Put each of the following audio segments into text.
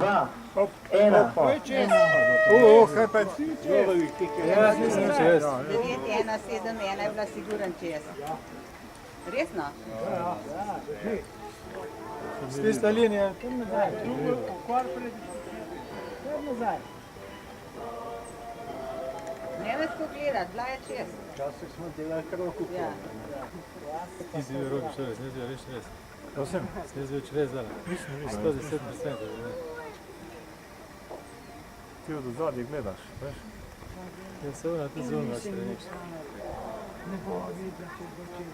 2, 1. Kaj pa ti? Jaz nisem čez. 9-1-7-1 je bila siguren čez. Resno? Z tiste linije, tam nazaj. Tam nazaj. Ne več pogledati, bila je čez. Včasih smo delali kroku. Ja. Ti si bil robi še res, ne zvi več res. Prosim? Ne zvi več res zdaj. 110%. Ti od zadnji gledaš, veš? Ja se ona ti zunga straniš. Ne bo videl, če bo čez.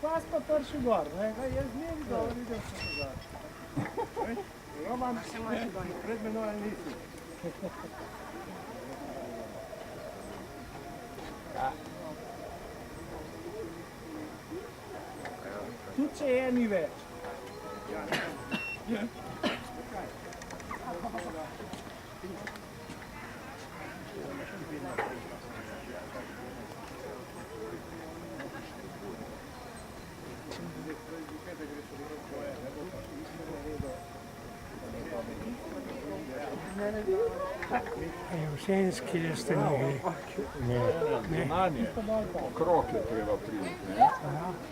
Pas pa prši gor, ne? Jaz ne videl, vidim se gor. Roman, pred menoj nisi. Tudi če je ni več. Ženski jeste noge. Znanje, okrog je treba priti, ne?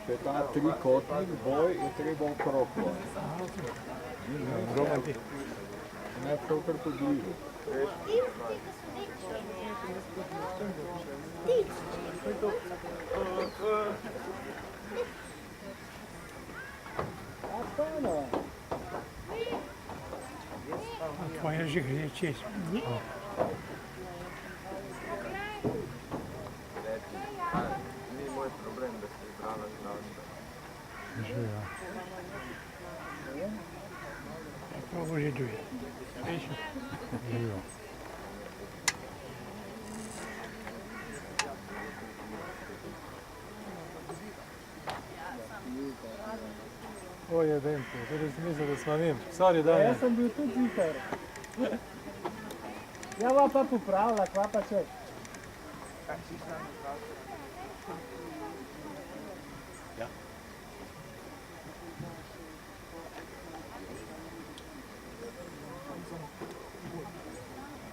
Če je ta trikotnik boj, je treba okrog boj. Ne prav kar podljivo. Tvoja že gre čez. Ni moj problem, da se izbrala zdravstva. Že ja. To bo že duje. O jebem te, tudi sem mislil, da smo vim. Sorry, Daniel. Jaz sem bil tudi zihar. Ja, va pa popravila, kva pa češ.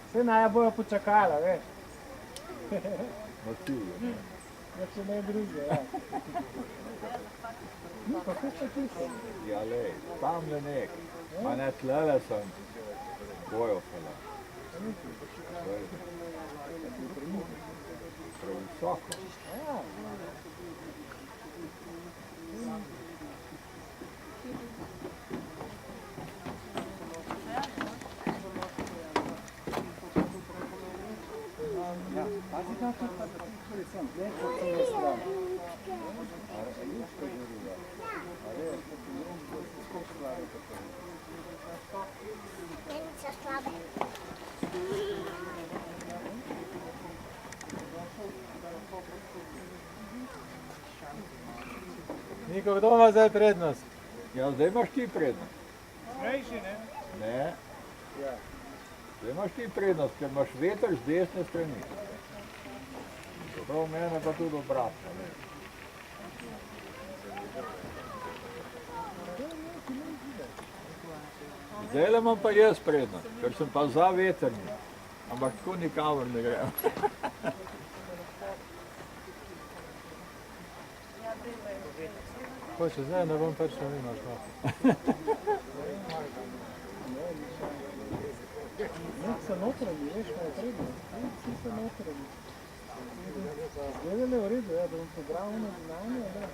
Vse naja bojo počakala, veš. Na cilju. Ja, če ne druge, ja. No, pa vse še tisto. Ja, lej, tam le nek. Ma ne tlele sem bojo fela. Previsoko. Ja. Pazi kako pa tukaj sem, ne, kot sem je stran. Menice slabe. Niko, kdo ima zdaj prednost? Ja, zdaj imaš ti prednost. Smejši, ne? Ne. Zdaj imaš ti prednost, ker imaš veter z desne strani. Prav mene pa tudi obratno. Ne. Zdaj le imam pa jaz prednost, ker sem pa za veterni. Ampak tako nikamor ne grem. Hoče, zdaj ne bom prišel mimo šlo. Nek so notranji, veš, kaj je prednost. Vsi so notranji. Zdaj je v redu, ja, da bom pobral ono znanje, da.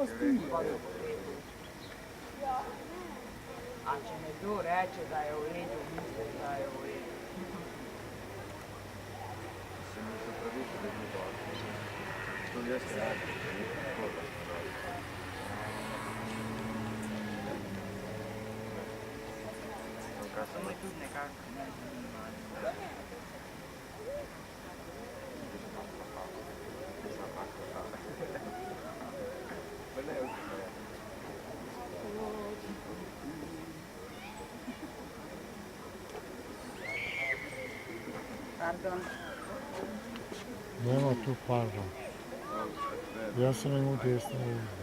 Возьми, возьми. A če nekdo reče, da je v redu, misli, da je v redu. Se mi se pravice, da je bilo dobro. To jaz se radi, da je tako da. To je tudi nekako nezanimalo. Pardon. Nema tu pardon. Ja sam imao desno uzdje.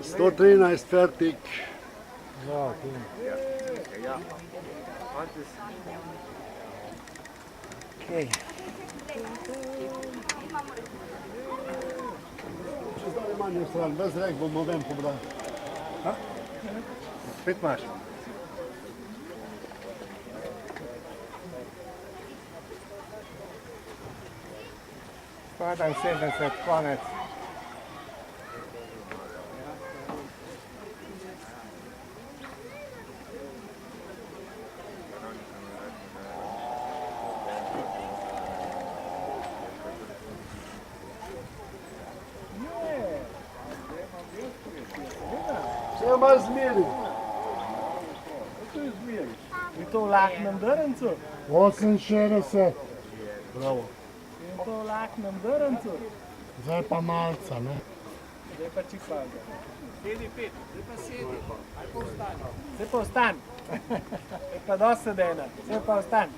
Sto 13 fertig. Da, tu. Ja. Warte, Okej. Če zdaj manj stran, bez rek bomo ven pobrali. Spet imaš. Spadam 70, konec. Se je malo zmeri. To je zmeri. Je to v lahnem drncu? 68, Bravo. Je to v lahnem drncu? zdaj pa malca, ne? Zdaj pa čipalga. Zdaj pa vstan. Zdaj pa dosti sedena. Zdaj pa vstan.